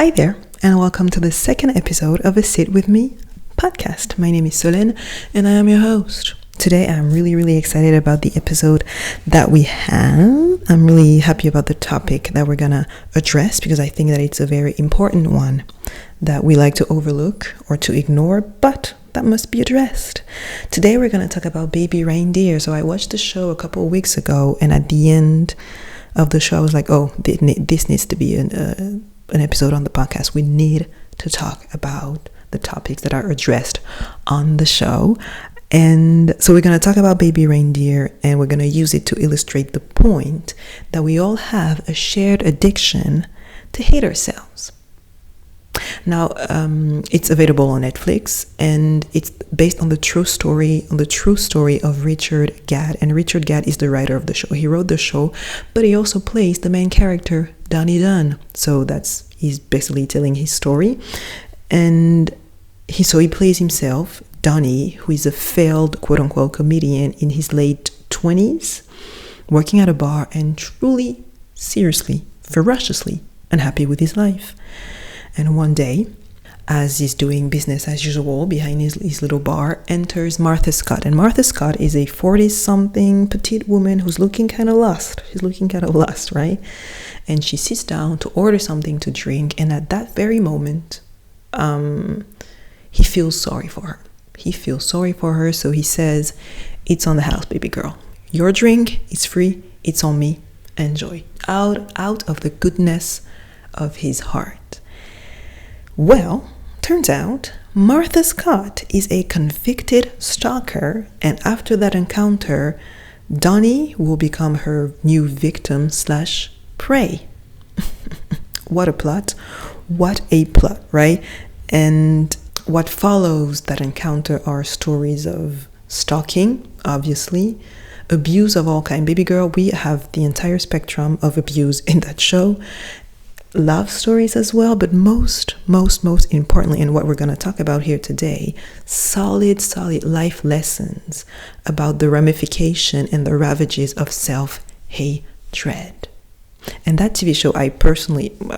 Hi there, and welcome to the second episode of a Sit With Me podcast. My name is Solène, and I am your host. Today, I'm really excited about the episode that we have. I'm really happy about the topic that we're gonna address because I think that it's a very important one that we like to overlook or to ignore, but that must be addressed. Today, we're gonna talk about Baby Reindeer. So I watched the show a couple of weeks ago, and at the end of the show, I was like, oh, this needs to be an episode on the podcast. We need to talk about the topics that are addressed on the show. And so we're going to talk about Baby Reindeer, and we're going to use it to illustrate the point that we all have a shared addiction to hate ourselves. Now, it's available on Netflix, and it's based on the true story of Richard Gadd. And Richard Gadd is the writer of the show. He wrote the show, but he also plays the main character, Donny. So he's basically telling his story, and he plays himself, Donny, who is a failed quote-unquote comedian in his late 20s, working at a bar and truly, seriously, ferociously unhappy with his life. And one day, as he's doing business as usual behind his little bar, enters Martha Scott. And Martha Scott is a 40-something petite woman who's looking kind of lost. She's looking kind of lost, right? And she sits down to order something to drink. And at that very moment, he feels sorry for her. So he says, "It's on the house, baby girl. Your drink is free. It's on me. Enjoy." Out of the goodness of his heart. Well, turns out Martha Scott is a convicted stalker, and after that encounter, Donny will become her new victim / prey. What a plot, right? And what follows that encounter are stories of stalking, obviously, abuse of all kinds. Baby girl, we have the entire spectrum of abuse in that show. Love stories as well, but most importantly, and what we're going to talk about here today, solid life lessons about the ramification and the ravages of self-hatred. And that TV show, I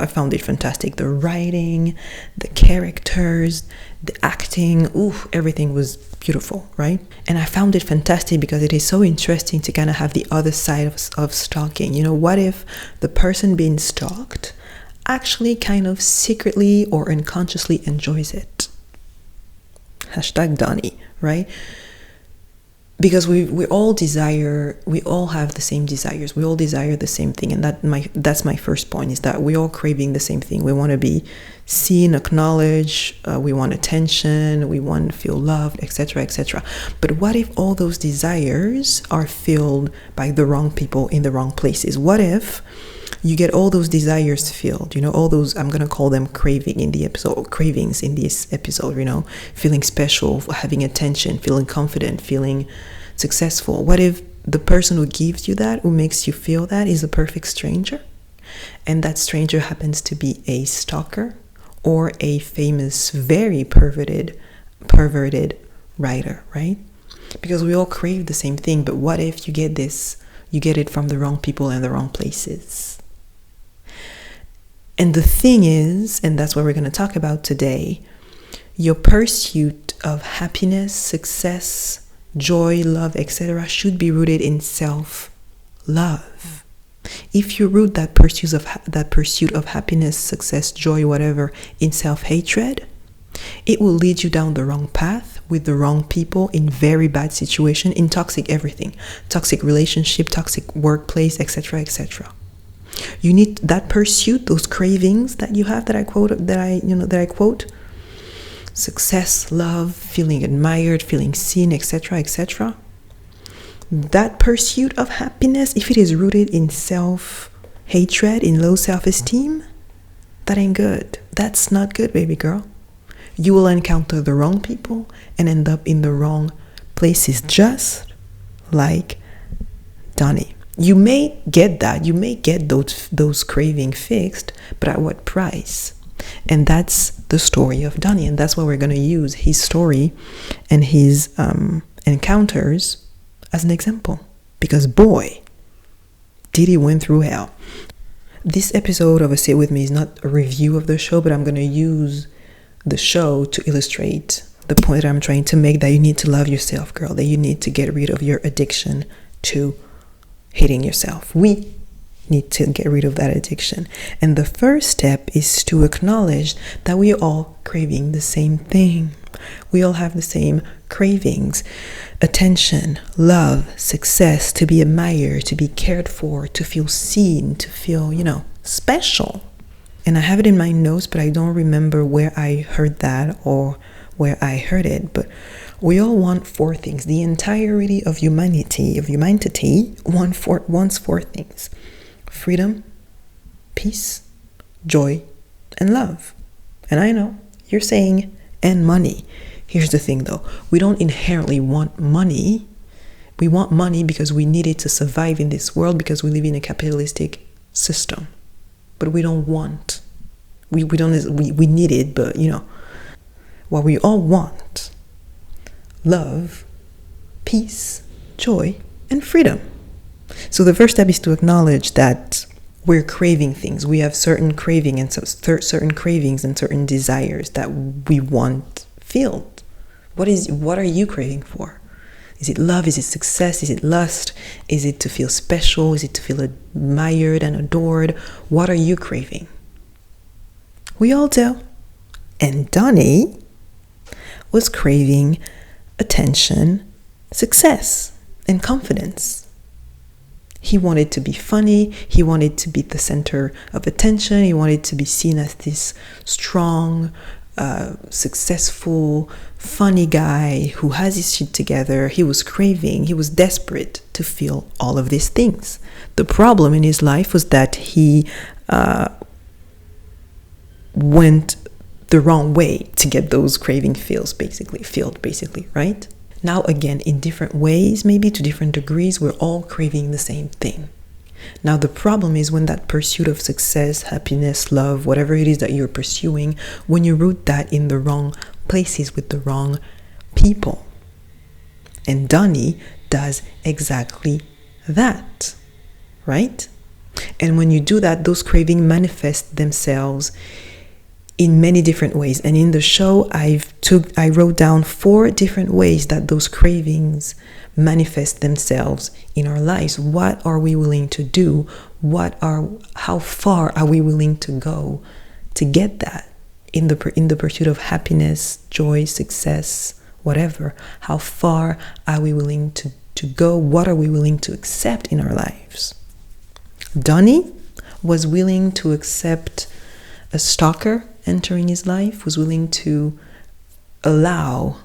found it fantastic. The writing, the characters, the acting, everything was beautiful, right? And I found it fantastic because it is so interesting to kind of have the other side of stalking. You know, what if the person being stalked actually kind of secretly or unconsciously enjoys it? #Donny, right? Because we all have the same desires. We all desire the same thing. And that's my first point, is that we're all craving the same thing. We want to be seen, acknowledged, we want attention, we want to feel loved, etc., etc. But what if all those desires are filled by the wrong people in the wrong places? What if you get all those desires filled, all those, I'm going to call them cravings in this episode, feeling special, having attention, feeling confident, feeling successful. What if the person who gives you that, who makes you feel that, is a perfect stranger? And that stranger happens to be a stalker or a famous, very perverted writer, right? Because we all crave the same thing, but what if you get it from the wrong people and the wrong places? And the thing is, and that's what we're going to talk about today, your pursuit of happiness, success, joy, love, etc. should be rooted in self-love. If you root that pursuit of happiness, success, joy, whatever, in self-hatred, it will lead you down the wrong path with the wrong people in very bad situation, in toxic everything, toxic relationship, toxic workplace, etc., etc. You need that pursuit, those cravings that you have, that I quote, success, love, feeling admired, feeling seen, etc., etc. That pursuit of happiness, if it is rooted in self-hatred, in low self-esteem, that ain't good. That's not good, baby girl. You will encounter the wrong people and end up in the wrong places, just like Donny. You may get those cravings fixed, but at what price? And that's the story of Donny, and that's why we're going to use his story and his encounters as an example. Because boy, did he went through hell. this episode of A Sit With Me is not a review of the show, but I'm going to use the show to illustrate the point that I'm trying to make, that you need to love yourself, girl, that you need to get rid of your addiction to hating yourself. We need to get rid of that addiction. And the first step is to acknowledge that we are all craving the same thing. We all have the same cravings: attention, love, success, to be admired, to be cared for, to feel seen, to feel, special. And I have it in my notes, but I don't remember where I heard that or where I heard it. But we all want 4 things. The entirety of humanity wants 4 things: freedom, peace, joy, and love. And I know you're saying, and money. Here's the thing though, we don't inherently want money. We want money because we need it to survive in this world, because we live in a capitalistic system. But we don't want, we need it, but what we all want: love, peace, joy, and freedom. So the first step is to acknowledge that we're craving things. We have certain craving and certain cravings and certain desires that we want filled. What are you craving for? Is it love? Is it success? Is it lust? Is it to feel special? Is it to feel admired and adored? What are you craving? We all do. And Donny was craving attention, success, and confidence. He wanted to be funny. He wanted to be the center of attention. He wanted to be seen as this strong, successful, funny guy who has his shit together. He was desperate to feel all of these things. The problem in his life was that he went the wrong way to get those craving filled, basically, right? Now again, in different ways, maybe to different degrees, we're all craving the same thing. Now the problem is when that pursuit of success, happiness, love, whatever it is that you're pursuing, when you root that in the wrong places with the wrong people. And Donny does exactly that, right? And when you do that, those cravings manifest themselves in many different ways. And in the show, I wrote down 4 different ways that those cravings manifest themselves in our lives. What are we willing to do? How far are we willing to go to get that in the pursuit of happiness, joy, success, whatever? How far are we willing to go? What are we willing to accept in our lives? Donny was willing to accept a stalker entering his life, was willing to allow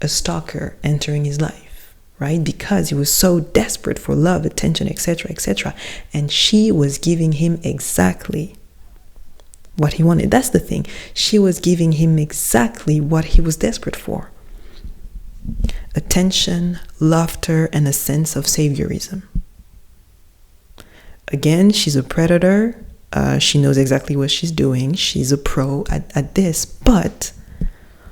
a stalker entering his life, right? Because he was so desperate for love, attention, etc., etc. And she was giving him exactly what he wanted. That's the thing. She was giving him exactly what he was desperate for: attention, laughter, and a sense of saviorism. Again, she's a predator. She knows exactly what she's doing. She's a pro at this. But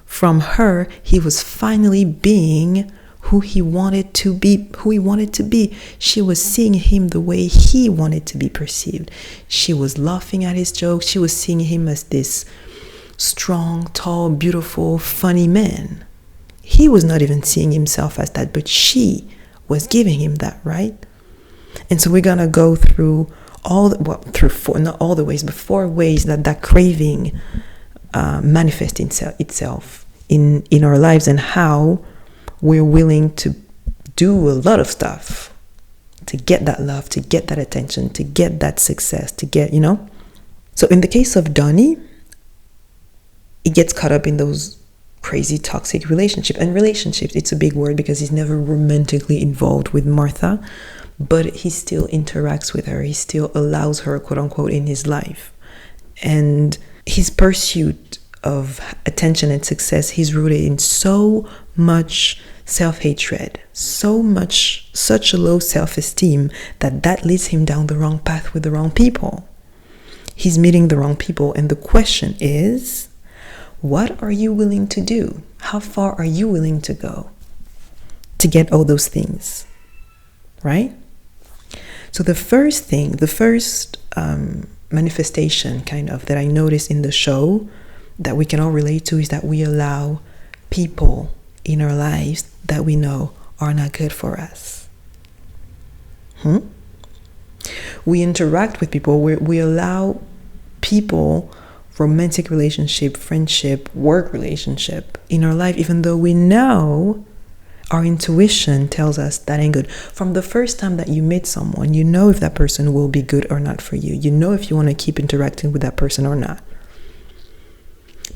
from her, he was finally being who he wanted to be. She was seeing him the way he wanted to be perceived. She was laughing at his jokes. She was seeing him as this strong, tall, beautiful, funny man. He was not even seeing himself as that, but she was giving him that, right? And so we're gonna go through not all the ways, but 4 ways that craving manifests itself in our lives, and how we're willing to do a lot of stuff to get that love, to get that attention, to get that success, to get, So in the case of Donny, he gets caught up in those crazy toxic relationships. And relationships, it's a big word because he's never romantically involved with Martha, but he still interacts with her. He still allows her, quote unquote, in his life. And his pursuit of attention and success, he's rooted in so much self-hatred, such a low self-esteem that leads him down the wrong path with the wrong people. He's meeting the wrong people. And the question is, what are you willing to do? How far are you willing to go to get all those things, right? So the first manifestation kind of that I noticed in the show that we can all relate to is that we allow people in our lives that we know are not good for us. We interact with people, we allow people, romantic relationship, friendship, work relationship in our life, even though we know our intuition tells us that ain't good. From the first time that you meet someone, you know if that person will be good or not for you. You know if you want to keep interacting with that person or not.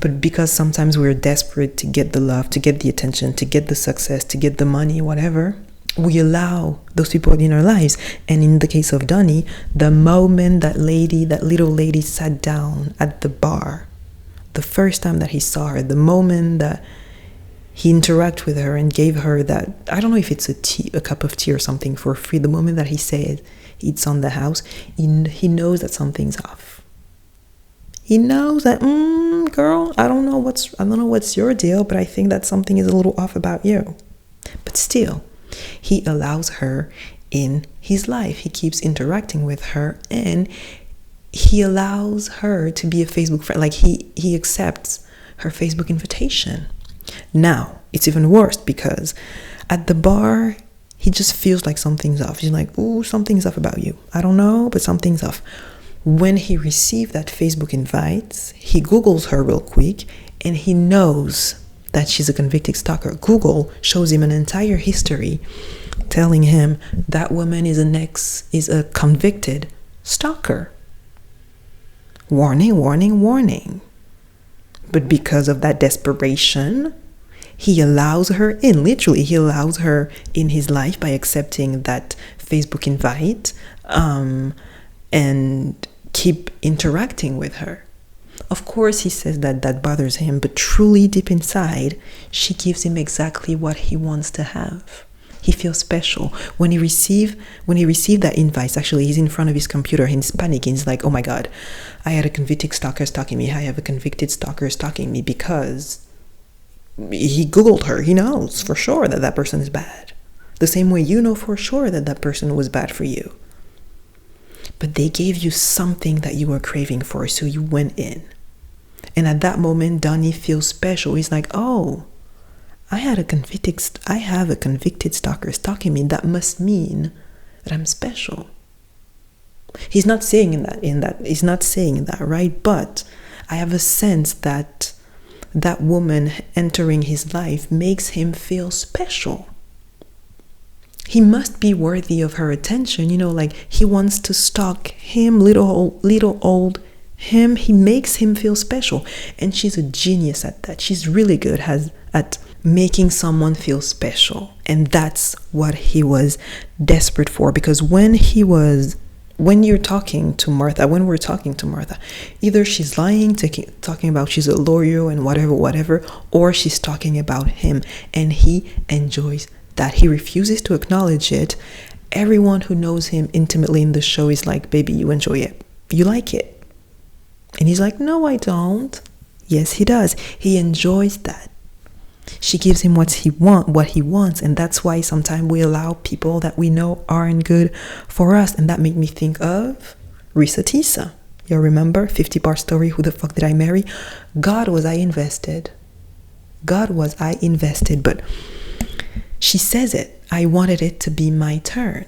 But because sometimes we're desperate to get the love, to get the attention, to get the success, to get the money, whatever, we allow those people in our lives. And in the case of Donny, the moment that little lady sat down at the bar, the first time that he saw her, the moment that he interacted with her and gave her that, I don't know if it's a cup of tea or something for free, the moment that he said it's on the house, he knows that something's off. He knows that, girl, I don't know what's your deal, but I think that something is a little off about you. But still, he allows her in his life. He keeps interacting with her, and he allows her to be a Facebook friend. Like he accepts her Facebook invitation. Now, it's even worse because at the bar, he just feels like something's off. He's like, ooh, something's off about you. I don't know, but something's off. When he received that Facebook invite, he Googles her real quick, and he knows that she's a convicted stalker. Google shows him an entire history telling him that woman is a convicted stalker. Warning, warning, warning. But because of that desperation, he allows her in. Literally, he allows her in his life by accepting that Facebook invite and keep interacting with her. Of course, he says that bothers him, but truly deep inside, she gives him exactly what he wants to have. He feels special. When he received that invite, actually, he's in front of his computer and he's panicking. He's like, oh my God, I had a convicted stalker stalking me. I have a convicted stalker stalking me, because he Googled her. He knows for sure that person is bad. The same way you know for sure that person was bad for you. But they gave you something that you were craving for, so you went in. And at that moment, Donny feels special. He's like, oh, I have a convicted stalker stalking me. That must mean that I'm special. He's not saying he's not saying that, right? But I have a sense that that woman entering his life makes him feel special. He must be worthy of her attention, like he wants to stalk him, little old him. He makes him feel special. And she's a genius at that. She's really good at making someone feel special. And that's what he was desperate for. Because when we're talking to Martha, either she's lying, talking about she's a lawyer and whatever, or she's talking about him. And he enjoys that. He refuses to acknowledge it. Everyone who knows him intimately in the show is like, baby, you enjoy it. You like it. And he's like, no, I don't. Yes, he does. He enjoys that. She gives him what he wants. And that's why sometimes we allow people that we know aren't good for us. And that made me think of Risa Tisa. You remember? 50-part story, Who the Fuck Did I Marry? God, was I invested. But she says it. I wanted it to be my turn.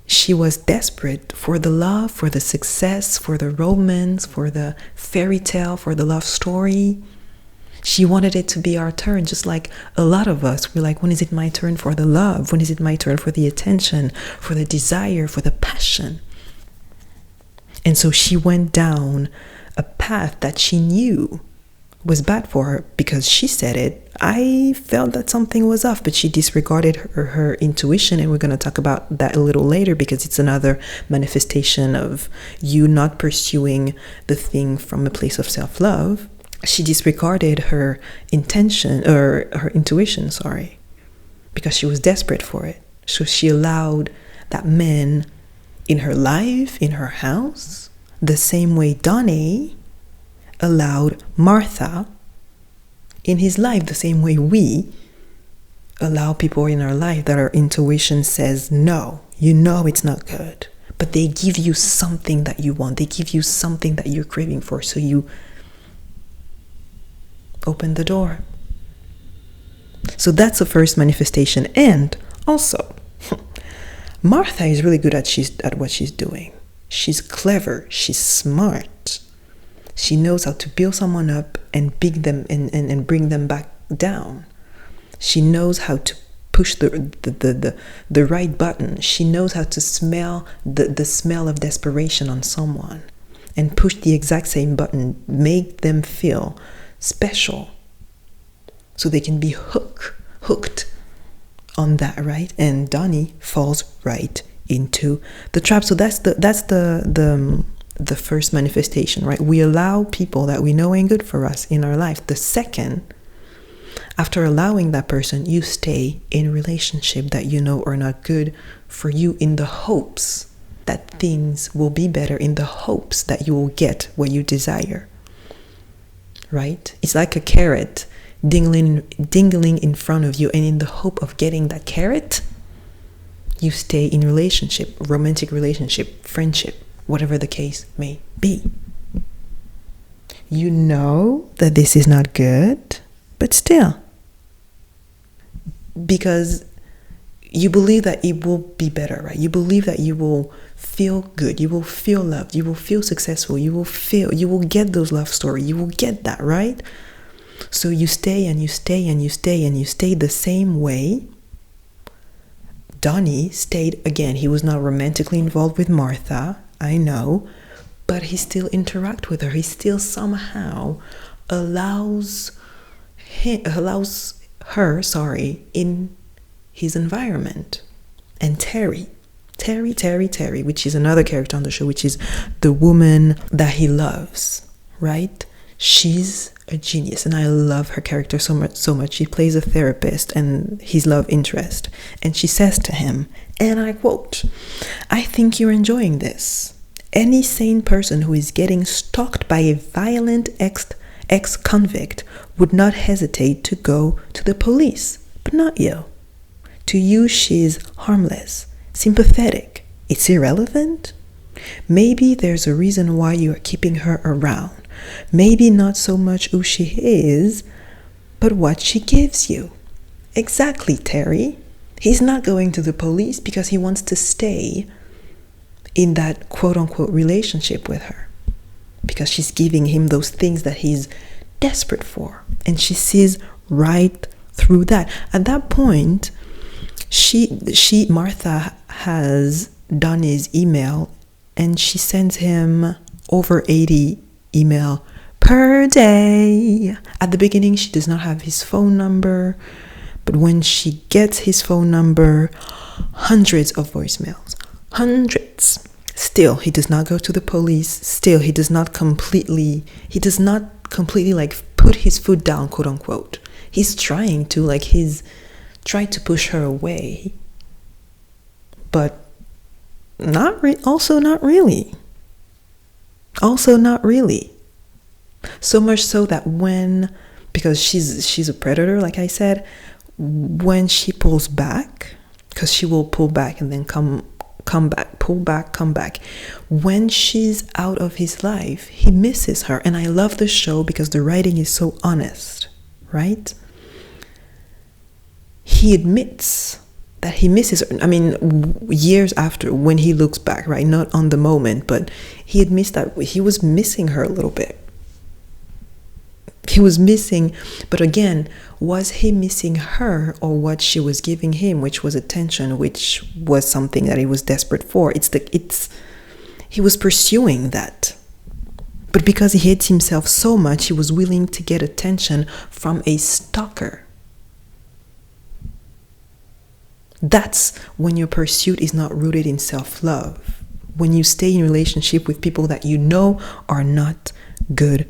She was desperate for the love, for the success, for the romance, for the fairy tale, for the love story. She wanted it to be our turn, just like a lot of us. We're like, when is it my turn for the love? When is it my turn for the attention, for the desire, for the passion? And so she went down a path that she knew was bad for her, because she said it. I felt that something was off, but she disregarded her intuition, and we're going to talk about that a little later, because it's another manifestation of you not pursuing the thing from a place of self-love. She disregarded her intuition, because she was desperate for it. So she allowed that man in her life, in her house, the same way Donny allowed Martha in his life, the same way we allow people in our life that our intuition says no, it's not good, but they give you something that you want. They give you something that you're craving for. So you open the door. So that's the first manifestation. And also, Martha is really good at what she's doing. She's clever. She's smart. She knows how to build someone up and big them and bring them back down. She knows how to push the right button. She knows how to smell the smell of desperation on someone and push the exact same button, make them feel special so they can be hooked on that, right? And Donny falls right into the trap. So that's the first manifestation, right? We allow people that we know ain't good for us in our life. The second, after allowing that person, you stay in relationship that you know are not good for you, in the hopes that things will be better, in the hopes that you will get what you desire, right? It's like a carrot dingling in front of you, and in the hope of getting that carrot, you stay in relationship, romantic relationship, friendship, whatever the case may be. You know that this is not good, but still, because you believe that it will be better, right? You believe that you will feel good, you will feel loved, you will feel successful, you will get those love stories, you will get that, right? So you stay and you stay and you stay and you stay the same way. Donny stayed, again, he was not romantically involved with Martha, I know, but he still interacts with her. He still somehow allows her in his environment. And Terry, which is another character on the show, which is the woman that he loves, right? She's a genius, and I love her character so much. She plays a therapist and his love interest, and she says to him, and I quote, "I think you're enjoying this. Any sane person who is getting stalked by a violent ex-convict would not hesitate to go to the police, but not you. To you, she's harmless, sympathetic. It's irrelevant. Maybe there's a reason why you are keeping her around. Maybe not so much who she is, but what she gives you." Exactly, Terry. He's not going to the police because he wants to stay in that quote-unquote relationship with her, because she's giving him those things that he's desperate for, and she sees right through that. At that point, Martha has Donny's email, and she sends him over 80 email per day. At the beginning, she does not have his phone number, but when she gets his phone number, hundreds of voicemails, hundreds. Still, he does not go to the police. Still, he does not completely like put his foot down, quote unquote. He's trying to, he's trying to push her away, but also not really. So much so that because she's a predator, like I said, when she pulls back, because she will pull back and then come back, pull back, come back. When she's out of his life, he misses her. And I love the show because the writing is so honest, right? He admits that he misses her. I mean, years after, when he looks back, right? Not on the moment, but he admits that he was missing her a little bit. He was missing, but again, was he missing her or what she was giving him, which was attention, which was something that he was desperate for? He was pursuing that. But because he hates himself so much, he was willing to get attention from a stalker. That's when your pursuit is not rooted in self-love. When you stay in relationship with people that you know are not good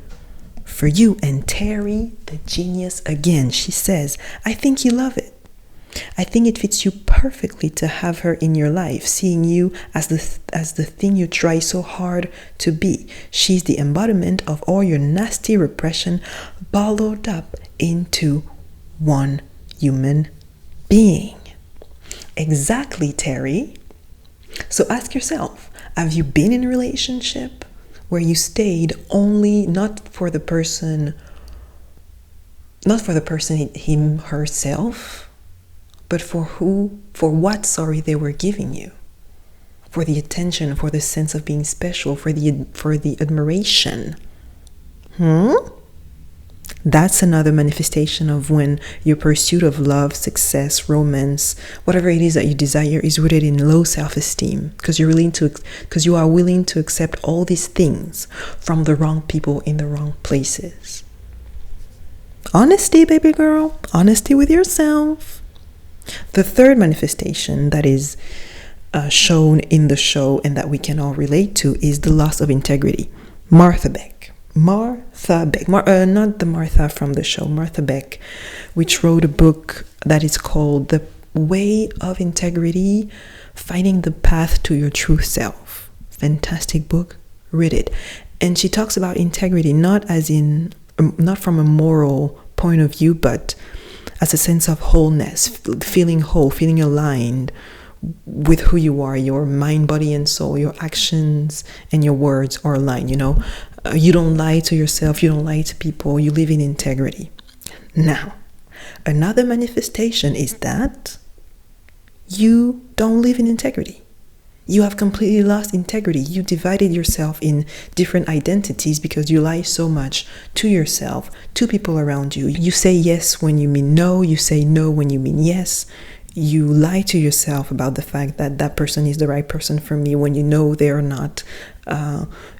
for you. And Terry, the genius, again, she says, "I think you love it. I think it fits you perfectly to have her in your life, seeing you as the thing you try so hard to be. She's the embodiment of all your nasty repression ballowed up into one human being." Exactly, Terry. So ask yourself, have you been in a relationship where you stayed only not for the person, him, herself, but for what, they were giving you? For the attention, for the sense of being special, for the admiration. That's another manifestation of when your pursuit of love, success, romance, whatever it is that you desire is rooted in low self-esteem, because you are willing to accept all these things from the wrong people in the wrong places. Honesty, baby girl. Honesty with yourself. The third manifestation that is shown in the show and that we can all relate to is the loss of integrity. Martha Beck, not the Martha from the show, Martha Beck, which wrote a book that is called The Way of Integrity, Finding the Path to Your True Self. Fantastic book, read it. And she talks about integrity not from a moral point of view, but as a sense of wholeness, feeling whole, feeling aligned with who you are. Your mind, body, and soul, your actions and your words are aligned. You don't lie to yourself, you don't lie to people, you live in integrity. Now, another manifestation is that you don't live in integrity. You have completely lost integrity. You divided yourself in different identities because you lie so much to yourself, to people around you. You say yes when you mean no. You say no when you mean yes. You lie to yourself about the fact that that person is the right person for me when you know they are not.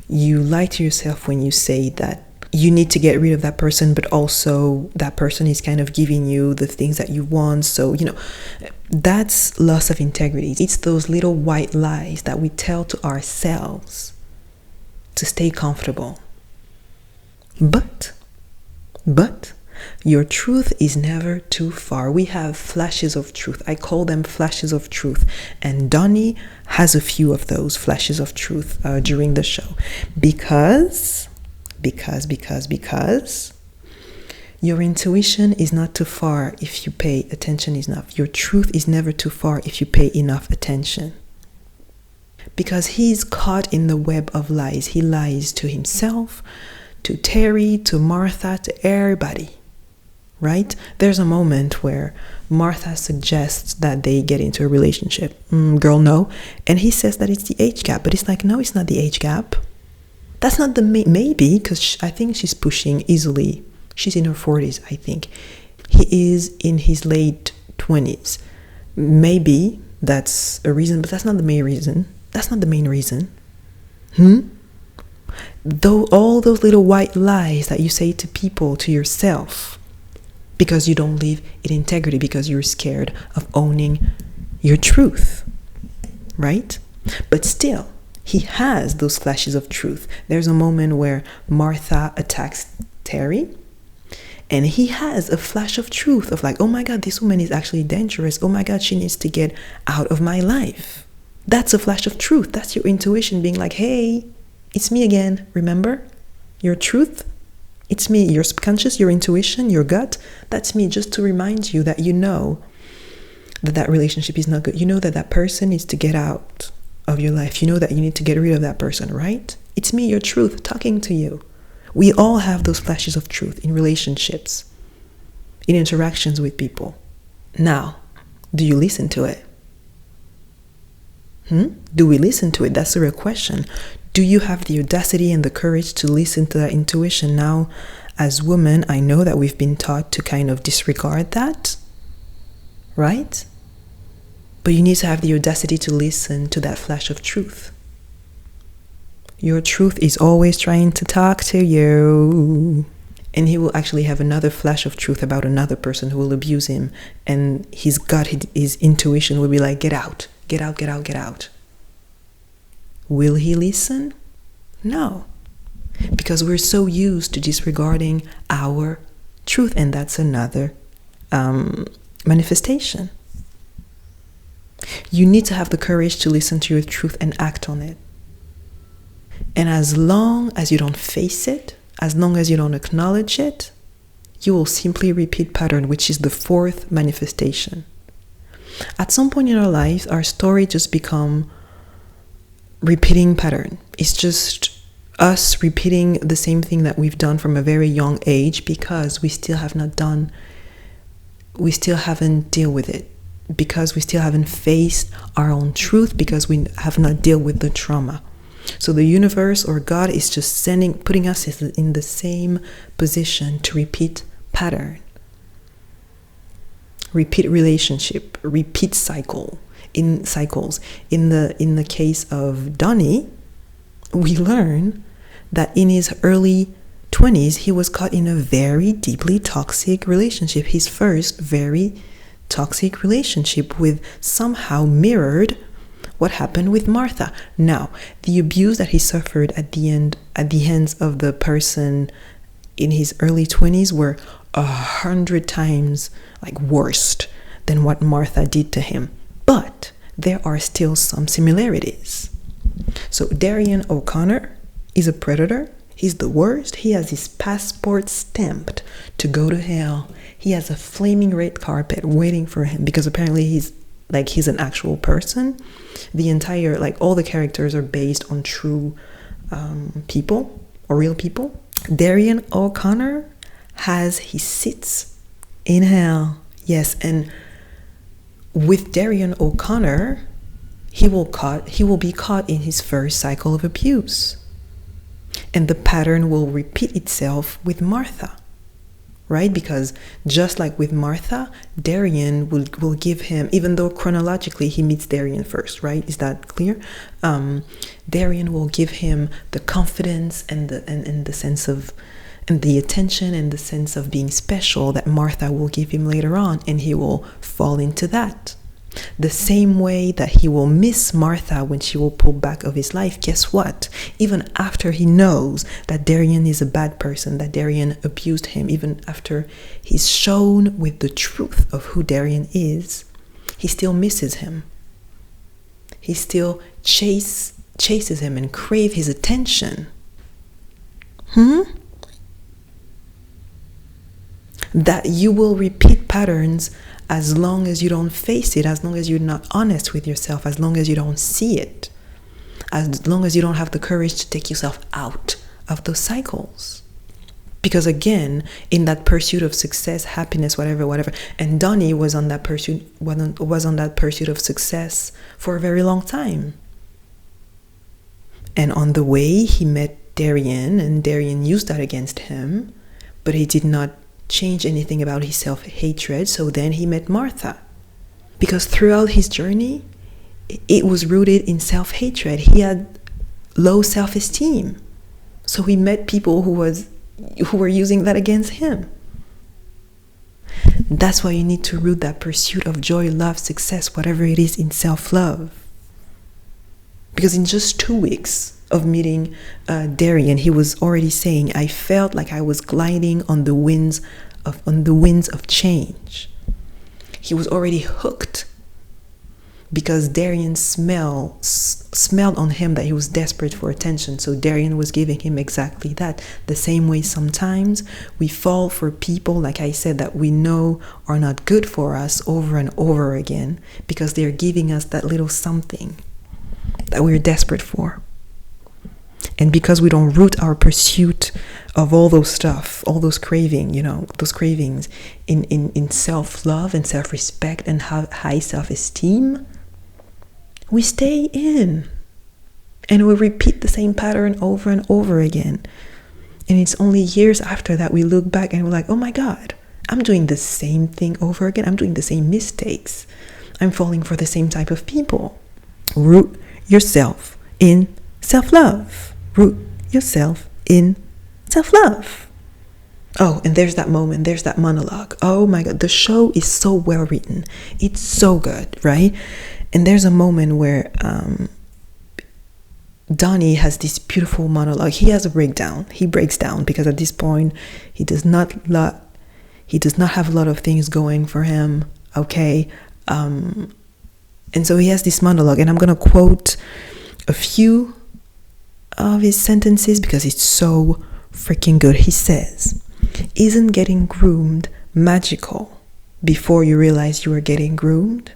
You lie to yourself when you say that you need to get rid of that person, but also that person is kind of giving you the things that you want. So, that's loss of integrity. It's those little white lies that we tell to ourselves to stay comfortable. But your truth is never too far. We have flashes of truth. I call them flashes of truth. And Donny has a few of those flashes of truth during the show. Because your intuition is not too far if you pay attention enough. Your truth is never too far if you pay enough attention. Because he's caught in the web of lies. He lies to himself, to Terry, to Martha, to everybody. Right? There's a moment where Martha suggests that they get into a relationship. Girl, no. And he says that it's the age gap. But it's like, no, it's not the age gap. That's not the maybe, because I think she's pushing easily. She's in her 40s, I think. He is in his late 20s. Maybe that's a reason, but that's not the main reason. That's not the main reason. Though all those little white lies that you say to people, to yourself, because you don't live in integrity, because you're scared of owning your truth, right? But still, he has those flashes of truth. There's a moment where Martha attacks Terry, and he has a flash of truth of like, oh my God, this woman is actually dangerous. Oh my God, she needs to get out of my life. That's a flash of truth. That's your intuition being like, hey, it's me again. Remember? Your truth? It's me. Your subconscious, your intuition, your gut. That's me, just to remind you that you know that relationship is not good. You know that person needs to get out of your life. You know that you need to get rid of that person, right? It's me, your truth, talking to you. We all have those flashes of truth in relationships, in interactions with people. Now, do you listen to it? Do we listen to it? That's the real question. Do you have the audacity and the courage to listen to that intuition? Now, as women, I know that we've been taught to kind of disregard that, right? But you need to have the audacity to listen to that flash of truth. Your truth is always trying to talk to you. And he will actually have another flash of truth about another person who will abuse him. And his gut, his intuition will be like, get out, get out, get out, get out. Will he listen? No. Because we're so used to disregarding our truth. And that's another manifestation. You need to have the courage to listen to your truth and act on it. And as long as you don't face it, as long as you don't acknowledge it, you will simply repeat pattern, which is the fourth manifestation. At some point in our lives, our story just become repeating pattern. It's just us repeating the same thing that we've done from a very young age, because we still haven't dealt with it, because we still haven't faced our own truth, because we have not dealt with the trauma. So the universe or God is just putting us in the same position to repeat pattern, repeat relationship, repeat cycles. In the case of Donny, we learn that in his early 20s, he was caught in a very deeply toxic relationship. His first very toxic relationship, with somehow mirrored what happened with Martha. Now, the abuse that he suffered at the hands of the person in his early 20s were 100 times worse than what Martha did to him. But there are still some similarities. So Darian O'Connor is a predator. He's the worst. He has his passport stamped to go to hell. He has a flaming red carpet waiting for him, because apparently he's an actual person. The entire, all the characters are based on true people or real people. Darian O'Connor he sits in hell. Yes, and with Darian O'Connor, he will be caught in his first cycle of abuse. And the pattern will repeat itself with Martha, right? Because just like with Martha, Darian will give him, even though chronologically he meets Darian first, right? Is that clear? Darian will give him the confidence and the sense of, and the attention and the sense of being special that Martha will give him later on, and he will fall into that. The same way that he will miss Martha when she will pull back of his life, guess what? Even after he knows that Darian is a bad person, that Darian abused him, even after he's shown with the truth of who Darian is, he still misses him. He still chases him and craves his attention. That you will repeat patterns as long as you don't face it, as long as you're not honest with yourself, as long as you don't see it, as long as you don't have the courage to take yourself out of those cycles. Because again, in that pursuit of success, happiness, whatever, and Donny was on that pursuit of success for a very long time. And on the way, he met Darian, and Darian used that against him, but he did not change anything about his self-hatred. So then he met Martha, because throughout his journey it was rooted in self-hatred. He had low self-esteem, so he met people who were using that against him. That's why you need to root that pursuit of joy, love, success, whatever it is, in self-love. Because in just 2 weeks of meeting Darian, he was already saying, I felt like I was gliding on the winds of change. He was already hooked, because Darian smelled on him that he was desperate for attention. So Darian was giving him exactly that. The same way sometimes we fall for people, like I said, that we know are not good for us over and over again, because they're giving us that little something that we're desperate for. And because we don't root our pursuit of all those stuff, all those cravings in self-love and self-respect and high self-esteem, we stay in. And we repeat the same pattern over and over again. And it's only years after that we look back and we're like, oh my God, I'm doing the same thing over again. I'm doing the same mistakes. I'm falling for the same type of people. Root yourself in self-love. Root yourself in self-love. Oh, and there's that moment, there's that monologue. Oh my God, the show is so well written. It's so good, right? And there's a moment where Donny has this beautiful monologue. He has a breakdown. He breaks down because at this point he does not have a lot of things going for him. Okay, and so he has this monologue, and I'm gonna quote a few of his sentences because it's so freaking good. He says, "Isn't getting groomed magical before you realize you are getting groomed?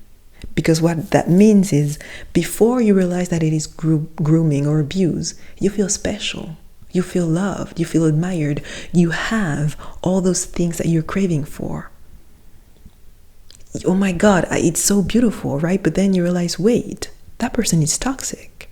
Because what that means is, before you realize that it is grooming or abuse, you feel special, you feel loved, you feel admired, you have all those things that you're craving for. Oh my God, it's so beautiful, right? But then you realize, wait, that person is toxic.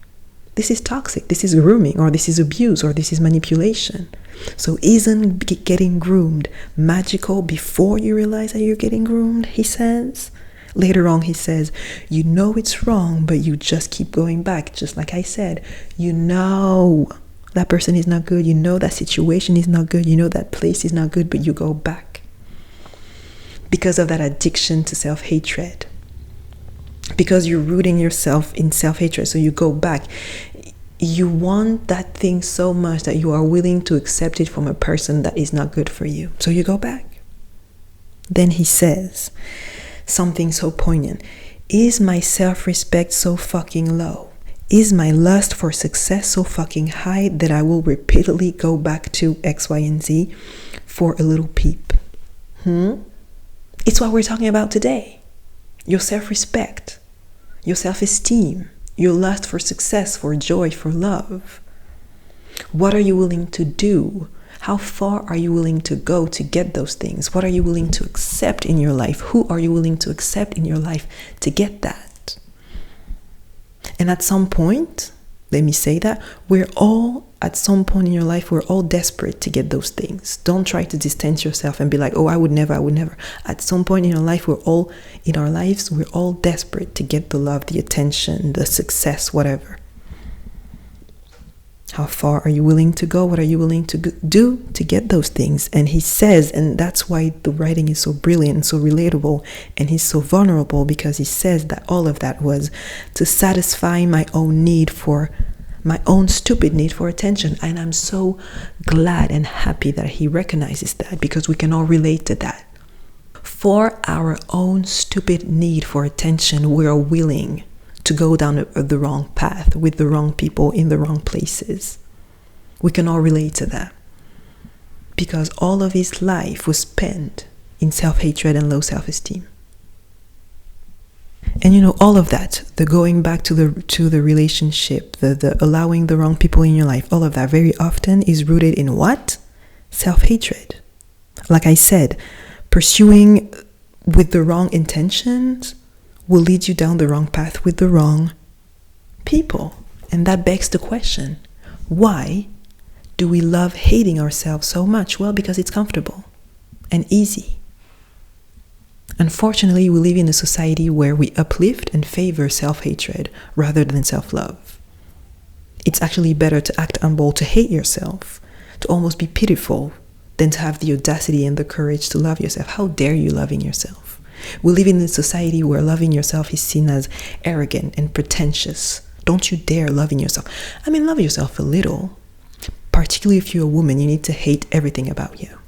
This is toxic, this is grooming, or this is abuse, or this is manipulation. So isn't getting groomed magical before you realize that you're getting groomed, he says? Later on, he says, you know it's wrong, but you just keep going back. Just like I said, you know that person is not good. You know that situation is not good. You know that place is not good, but you go back. Because of that addiction to self-hatred. Because you're rooting yourself in self-hatred, so you go back. You want that thing so much that you are willing to accept it from a person that is not good for you. So you go back. Then he says something so poignant. Is my self-respect so fucking low? Is my lust for success so fucking high that I will repeatedly go back to X, Y, and Z for a little peep? It's what we're talking about today. Your self-respect, your self-esteem, your lust for success, for joy, for love. What are you willing to do? How far are you willing to go to get those things? What are you willing to accept in your life? Who are you willing to accept in your life to get that? And at some point, let me say that, at some point in your life, we're all desperate to get those things. Don't try to distance yourself and be like, oh, I would never. At some point in your life, we're all desperate to get the love, the attention, the success, whatever. How far are you willing to go? What are you willing to do to get those things? And he says, and that's why the writing is so brilliant and so relatable, and he's so vulnerable, because he says that all of that was to satisfy my own stupid need for attention. And I'm so glad and happy that he recognizes that, because we can all relate to that. For our own stupid need for attention, we are willing to go down the wrong path with the wrong people in the wrong places. We can all relate to that, because all of his life was spent in self-hatred and low self-esteem. And all of that, the going back to the relationship, the allowing the wrong people in your life, all of that very often is rooted in what? Self-hatred. Like I said, pursuing with the wrong intentions will lead you down the wrong path with the wrong people. And that begs the question, why do we love hating ourselves so much? Well, because it's comfortable and easy. Unfortunately, we live in a society where we uplift and favor self-hatred rather than self-love. It's actually better to act humble, to hate yourself, to almost be pitiful, than to have the audacity and the courage to love yourself. How dare you loving yourself? We live in a society where loving yourself is seen as arrogant and pretentious. Don't you dare loving yourself. I mean, love yourself a little. Particularly if you're a woman, you need to hate everything about you.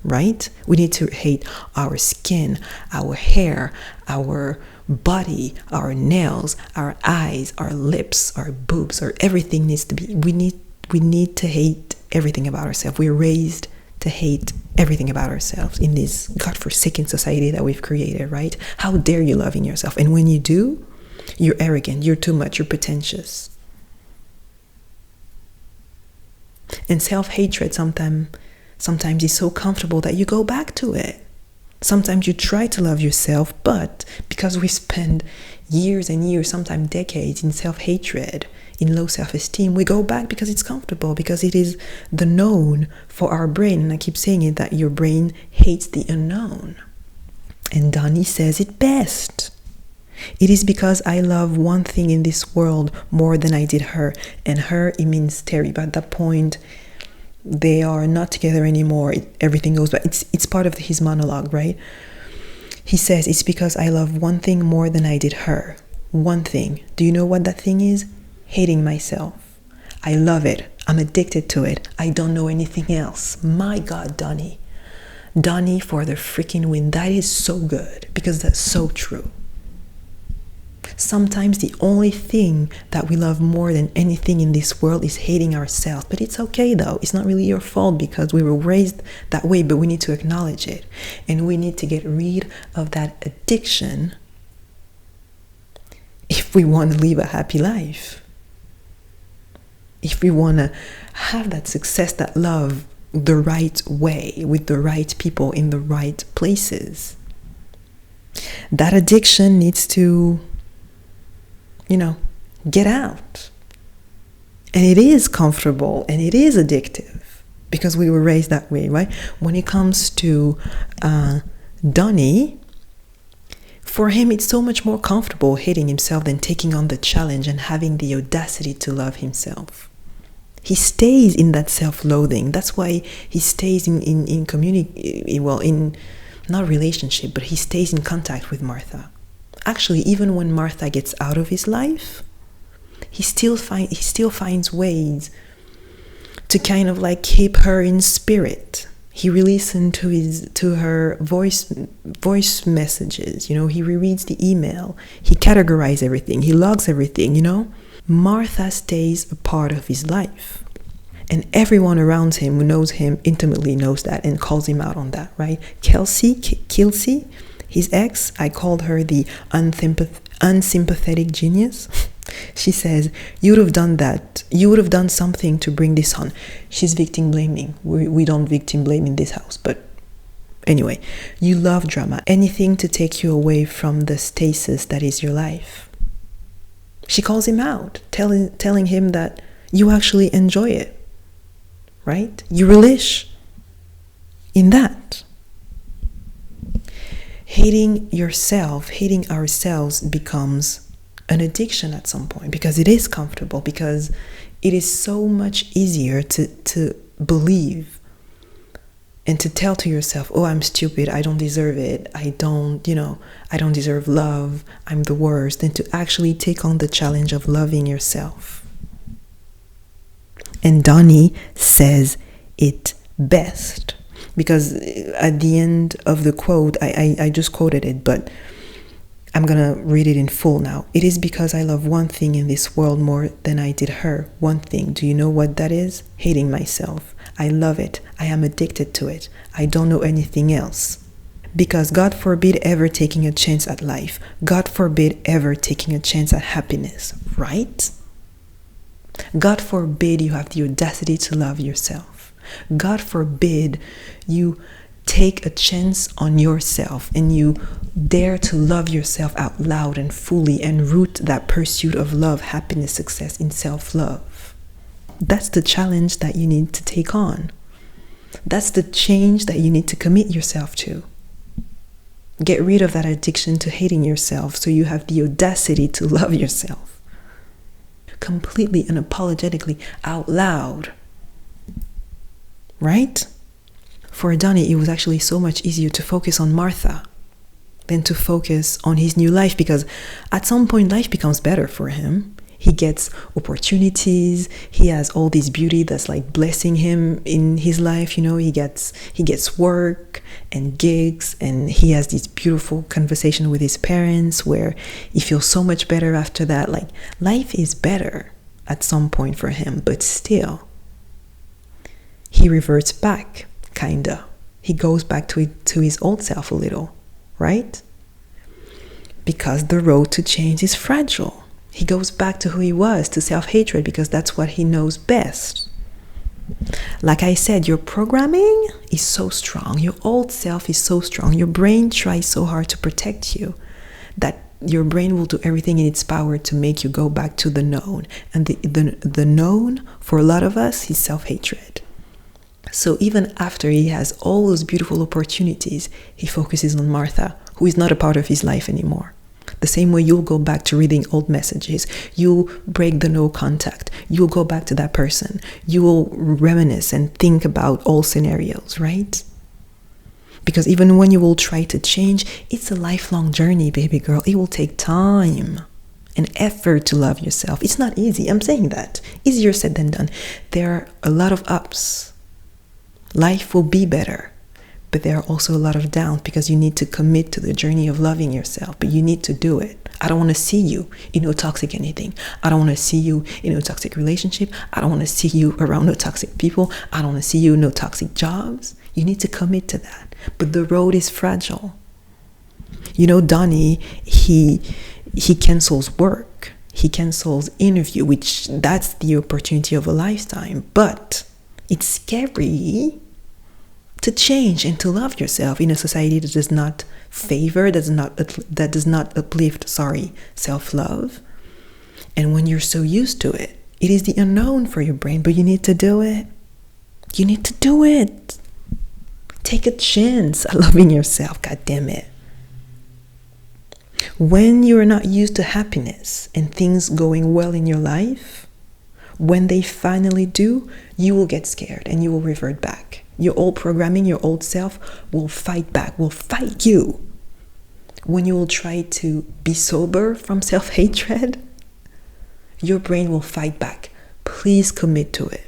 Right? We need to hate our skin, our hair, our body, our nails, our eyes, our lips, our boobs, or everything needs to be. We need to hate everything about ourselves. We're raised to hate everything about ourselves in this godforsaken society that we've created, right? How dare you loving yourself? And when you do, you're arrogant, you're too much, you're pretentious. And self-hatred sometimes is so comfortable that you go back to it. Sometimes you try to love yourself, but because we spend years and years, sometimes decades in self-hatred, in low self-esteem, we go back because it's comfortable, because it is the known for our brain. And I keep saying it, that your brain hates the unknown. And Donny says it best. It is because I love one thing in this world more than I did her. And her, it means Terry. But at that point, they are not together anymore. Everything goes back. It's part of his monologue, right? He says, it's because I love one thing more than I did her. One thing. Do you know what that thing is? Hating myself. I love it. I'm addicted to it. I don't know anything else. My God, Donny. Donny for the freaking win. That is so good, because that's so true. Sometimes the only thing that we love more than anything in this world is hating ourselves. But it's okay though. It's not really your fault, because we were raised that way, but we need to acknowledge it. And we need to get rid of that addiction if we want to live a happy life, if we want to have that success, that love, the right way, with the right people in the right places. That addiction needs to, get out. And it is comfortable and it is addictive because we were raised that way, right? When it comes to Donny, for him, it's so much more comfortable hating himself than taking on the challenge and having the audacity to love himself. He stays in that self-loathing. That's why he stays in community, in not relationship, but he stays in contact with Martha. Actually, even when Martha gets out of his life, he still finds ways to kind of like keep her in spirit. He re-listens to her voice messages. He rereads the email. He categorizes everything. He logs everything. Martha stays a part of his life. And everyone around him who knows him intimately knows that and calls him out on that, right? Kelsey, his ex, I called her the unsympathetic genius. She says, you would have done that. You would have done something to bring this on. She's victim blaming. We don't victim blame in this house. But anyway, you love drama. Anything to take you away from the stasis that is your life. She calls him out, telling him that you actually enjoy it, right? You relish in that. Hating yourself, hating ourselves becomes an addiction at some point because it is comfortable, because it is so much easier to believe and to tell to yourself, oh, I'm stupid, I don't deserve it, I don't deserve love, I'm the worst, than to actually take on the challenge of loving yourself. And Donny says it best, because at the end of the quote, I just quoted it, but I'm gonna read it in full now. It is because I love one thing in this world more than I did her. One thing. Do you know what that is? Hating myself. I love it. I am addicted to it. I don't know anything else. Because God forbid ever taking a chance at life. God forbid ever taking a chance at happiness. Right? God forbid you have the audacity to love yourself. God forbid you take a chance on yourself and you dare to love yourself out loud and fully and root that pursuit of love, happiness, success in self-love. That's the challenge that you need to take on. That's the change that you need to commit yourself to. Get rid of that addiction to hating yourself so you have the audacity to love yourself. Completely, unapologetically, out loud. Right? For Donny, it was actually so much easier to focus on Martha than to focus on his new life, because at some point life becomes better for him. He gets opportunities. He has all this beauty that's like blessing him in his life. He gets work and gigs, and he has this beautiful conversation with his parents where he feels so much better after that. Like, life is better at some point for him, but still he reverts back. Kinda. He goes back to his old self a little, right? Because the road to change is fragile. He goes back to who he was, to self-hatred, because that's what he knows best. Like I said, your programming is so strong. Your old self is so strong. Your brain tries so hard to protect you that your brain will do everything in its power to make you go back to the known. And the known, for a lot of us, is self-hatred. So even after he has all those beautiful opportunities, he focuses on Martha, who is not a part of his life anymore. The same way you'll go back to reading old messages, you'll break the no contact, you'll go back to that person, you will reminisce and think about all scenarios, right? Because even when you will try to change, it's a lifelong journey, baby girl. It will take time and effort to love yourself. It's not easy. I'm saying that. Easier said than done. There are a lot of ups. Life will be better, but there are also a lot of downs, because you need to commit to the journey of loving yourself, but you need to do it. I don't want to see you in no toxic anything. I don't want to see you in no toxic relationship. I don't want to see you around no toxic people. I don't want to see you in no toxic jobs. You need to commit to that. But the road is fragile. Donny, he he cancels work, he cancels interview, which that's the opportunity of a lifetime. But it's scary to change and to love yourself in a society that does not favor, that does not uplift, self-love. And when you're so used to it, it is the unknown for your brain, but you need to do it. You need to do it. Take a chance at loving yourself, god damn it. When you are not used to happiness and things going well in your life, when they finally do, you will get scared and you will revert back. Your old programming, your old self will fight back, will fight you. When you will try to be sober from self-hatred, your brain will fight back. Please commit to it.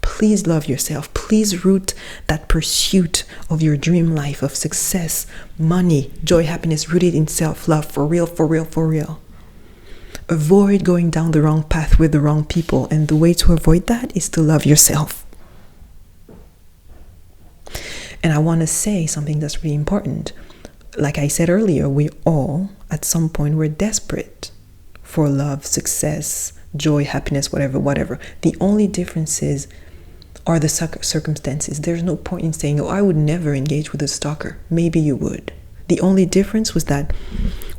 Please love yourself. Please root that pursuit of your dream life of success, money, joy, happiness, rooted in self-love, for real, for real, for real. Avoid going down the wrong path with the wrong people, and the way to avoid that is to love yourself. And I want to say something that's really important. Like I said earlier, we all, at some point, we're desperate for love, success, joy, happiness, whatever. The only differences are the circumstances. There's no point in saying, oh, I would never engage with a stalker. Maybe you would. The only difference was that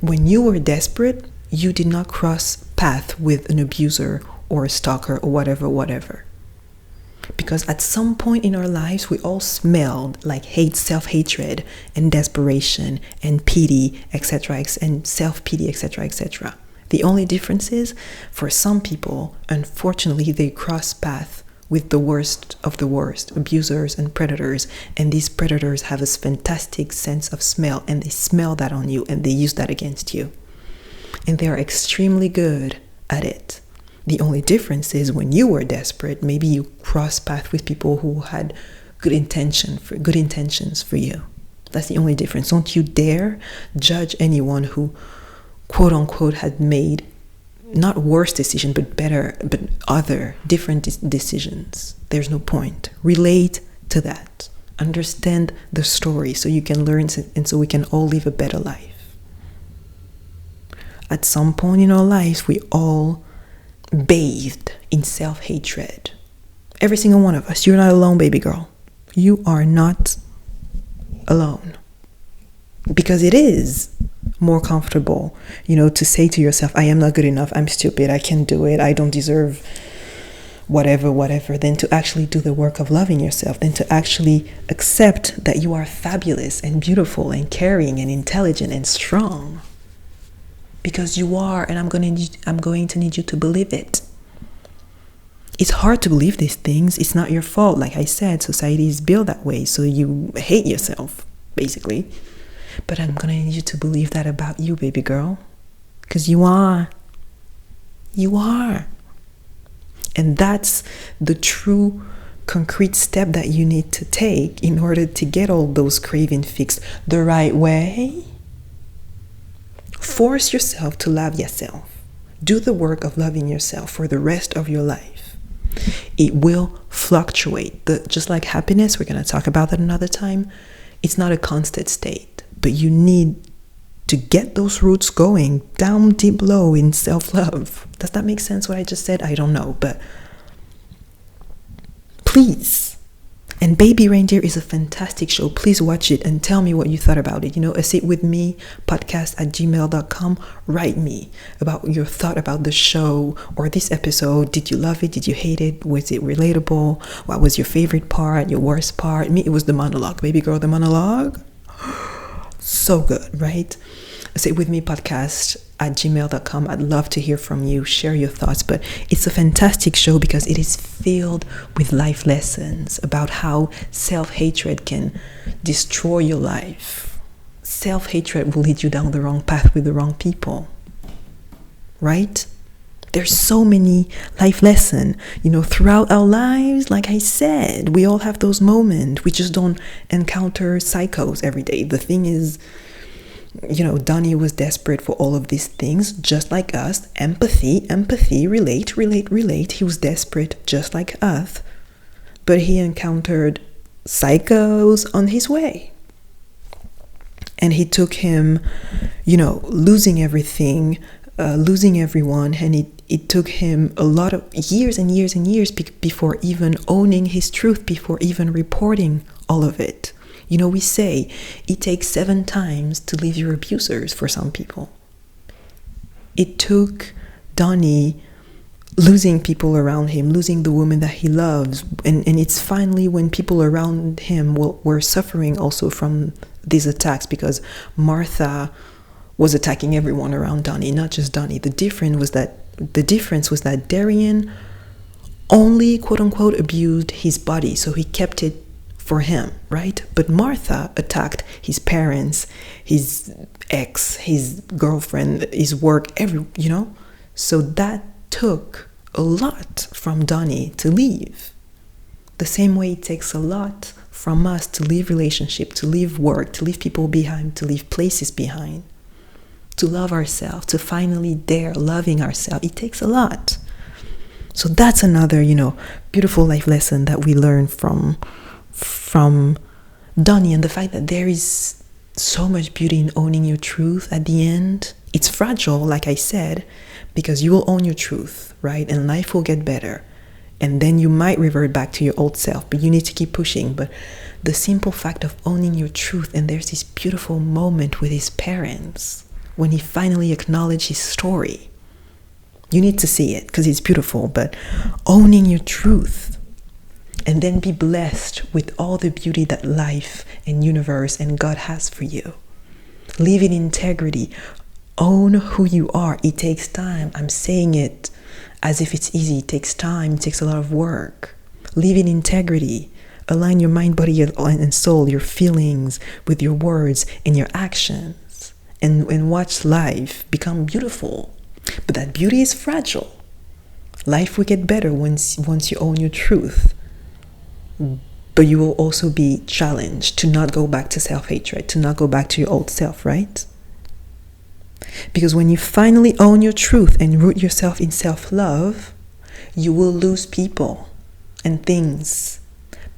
when you were desperate, you did not cross path with an abuser or a stalker or whatever. Because at some point in our lives, we all smelled like hate, self-hatred, and desperation, and pity, etc., and self-pity, etc. The only difference is, for some people, unfortunately, they cross path with the worst of the worst, abusers and predators, and these predators have a fantastic sense of smell, and they smell that on you, and they use that against you. And they are extremely good at it. The only difference is when you were desperate, maybe you cross path with people who had good intentions for you. That's the only difference. Don't you dare judge anyone who, quote unquote, had made not worse decision, but better, but other different decisions. There's no point. Relate to that. Understand the story so you can learn, and so we can all live a better life. At some point in our lives, we all bathed in self-hatred. Every single one of us. You're not alone, baby girl. You are not alone. Because it is more comfortable, to say to yourself, I am not good enough, I'm stupid, I can't do it, I don't deserve whatever, than to actually do the work of loving yourself, than to actually accept that you are fabulous and beautiful and caring and intelligent and strong. Because you are, and I'm going to need you to believe it. It's hard to believe these things. It's not your fault. Like I said, society is built that way, so you hate yourself, basically. But I'm going to need you to believe that about you, baby girl. Because you are. You are. And that's the true concrete step that you need to take in order to get all those cravings fixed the right way. Force yourself to love yourself. Do the work of loving yourself for the rest of your life. It will fluctuate. Just like happiness, we're going to talk about that another time. It's not a constant state. But you need to get those roots going down deep low in self-love. Does that make sense what I just said? I don't know, but please. And Baby Reindeer is a fantastic show. Please watch it and tell me what you thought about it. A sit with me podcast@gmail.com. Write me about your thought about the show or this episode. Did you love it? Did you hate it? Was it relatable? What was your favorite part? Your worst part? Me, it was the monologue. Baby girl, the monologue. So good, right? Sit with me podcast@gmail.com. I'd love to hear from you. Share your thoughts. But it's a fantastic show because it is filled with life lessons about how self-hatred can destroy your life. Self-hatred will lead you down the wrong path with the wrong people, right? There's so many life lessons, throughout our lives. Like I said, we all have those moments. We just don't encounter psychos every day. The thing is, Donny was desperate for all of these things, just like us. Empathy, relate. He was desperate just like us. But he encountered psychos on his way. And he took him, losing everything, losing everyone, and it took him a lot of years and years and years before even owning his truth, before even reporting all of it. We say it takes 7 times to leave your abusers for some people. It took Donny losing people around him, losing the woman that he loves, and it's finally when people around him were suffering also from these attacks, because Martha was attacking everyone around Donny, not just Donny. The difference was that Darian only, quote unquote, abused his body, so he kept it for him, right? But Martha attacked his parents, his ex, his girlfriend, his work, so that took a lot from Donny to leave. The same way it takes a lot from us to leave relationship, to leave work, to leave people behind, to leave places behind, to love ourselves, to finally dare loving ourselves. It takes a lot. So that's another, beautiful life lesson that we learn from Donny, and the fact that there is so much beauty in owning your truth at the end. It's fragile, like I said, because you will own your truth, right? And life will get better. And then you might revert back to your old self, but you need to keep pushing. But the simple fact of owning your truth, and there's this beautiful moment with his parents when he finally acknowledged his story. You need to see it because it's beautiful, but owning your truth, and then be blessed with all the beauty that life and universe and God has for you. Live in integrity. Own who you are. It takes time. I'm saying it as if it's easy. It takes time. It takes a lot of work. Live in integrity. Align your mind, body, and soul, your feelings with your words and your actions. And watch life become beautiful. But that beauty is fragile. Life will get better once you own your truth. But you will also be challenged to not go back to self-hatred, to not go back to your old self, right? Because when you finally own your truth and root yourself in self-love, you will lose people and things,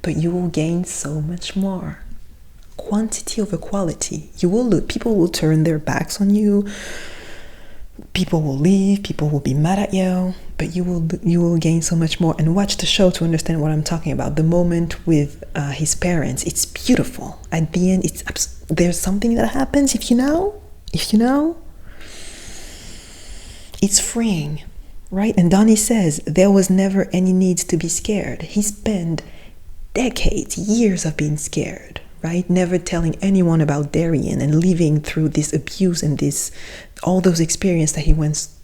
but you will gain so much more. Quantity over quality. People will turn their backs on you. People will leave, people will be mad at you, but you will gain so much more. And watch the show to understand what I'm talking about. The moment with his parents, it's beautiful. At the end, there's something that happens, if you know, it's freeing, right? And Donny says there was never any need to be scared. He spent decades, years of being scared, right? Never telling anyone about Darian and living through this abuse and all those experiences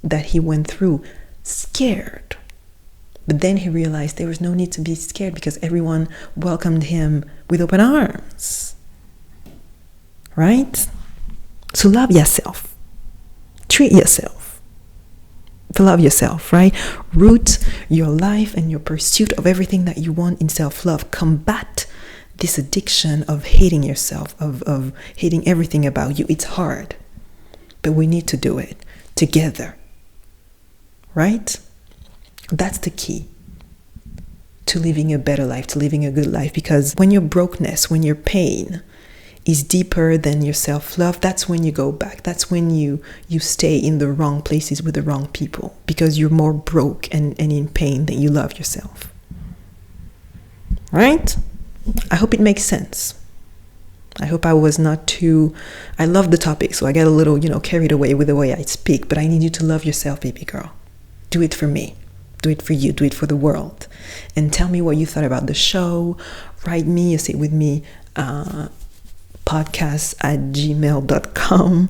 that he went through, scared. But then he realized there was no need to be scared because everyone welcomed him with open arms, right? So love yourself. Treat yourself. Love yourself, right? Root your life and your pursuit of everything that you want in self-love. Combat this addiction of hating yourself, of hating everything about you. It's hard, but we need to do it together, right? That's the key to living a better life, to living a good life. Because when your brokenness, when your pain is deeper than your self-love, that's when you go back. That's when you stay in the wrong places with the wrong people, because you're more broke and in pain than you love yourself, right? I hope it makes sense. I hope I was not too... I love the topic, so I get a little, carried away with the way I speak, but I need you to love yourself, baby girl. Do it for me. Do it for you. Do it for the world. And tell me what you thought about the show. Write me, say with me, podcast@gmail.com.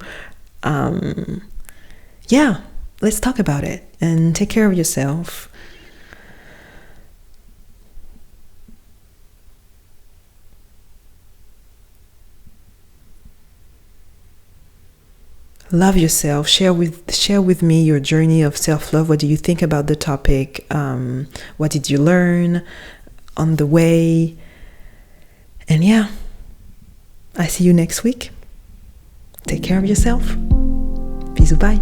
Yeah, let's talk about it. And take care of yourself. Love yourself. Share with me your journey of self-love. What do you think about the topic? What did you learn on the way? And yeah, I see you next week. Take care of yourself. Bisous, bye.